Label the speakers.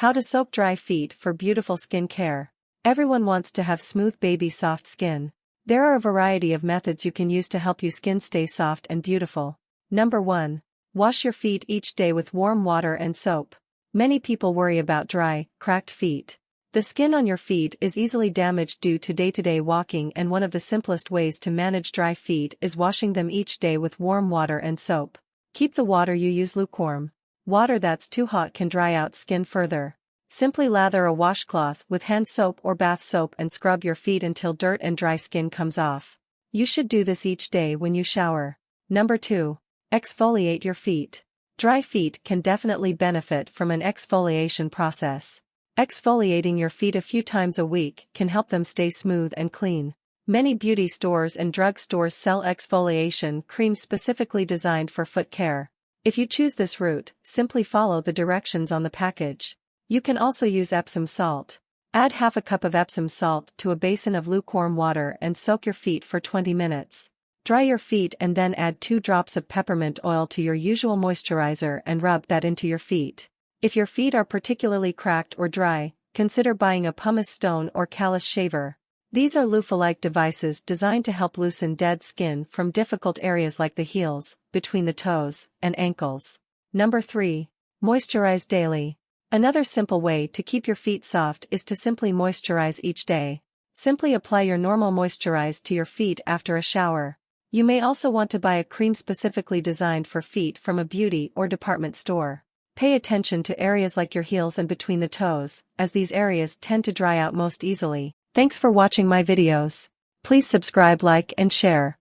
Speaker 1: How to soak dry feet for beautiful skin care. Everyone wants to have smooth baby soft skin. There are a variety of methods you can use to help your skin stay soft and beautiful. Number 1. Wash your feet each day with warm water and soap. Many people worry about dry, cracked feet. The skin on your feet is easily damaged due to day-to-day walking, and one of the simplest ways to manage dry feet is washing them each day with warm water and soap. Keep the water you use lukewarm. Water that's too hot can dry out skin further. Simply lather a washcloth with hand soap or bath soap and scrub your feet until dirt and dry skin comes off. You should do this each day when you shower. Number 2. Exfoliate your feet. Dry feet can definitely benefit from an exfoliation process. Exfoliating your feet a few times a week can help them stay smooth and clean. Many beauty stores and drug stores sell exfoliation creams specifically designed for foot care. If you choose this route, simply follow the directions on the package. You can also use Epsom salt. Add half a cup of Epsom salt to a basin of lukewarm water and soak your feet for 20 minutes. Dry your feet and then add 2 drops of peppermint oil to your usual moisturizer and rub that into your feet. If your feet are particularly cracked or dry, consider buying a pumice stone or callus shaver. These are loofah-like devices designed to help loosen dead skin from difficult areas like the heels, between the toes, and ankles. Number 3. Moisturize daily. Another simple way to keep your feet soft is to simply moisturize each day. Simply apply your normal moisturize to your feet after a shower. You may also want to buy a cream specifically designed for feet from a beauty or department store. Pay attention to areas like your heels and between the toes, as these areas tend to dry out most easily. Thanks for watching my videos. Please subscribe, like, and share.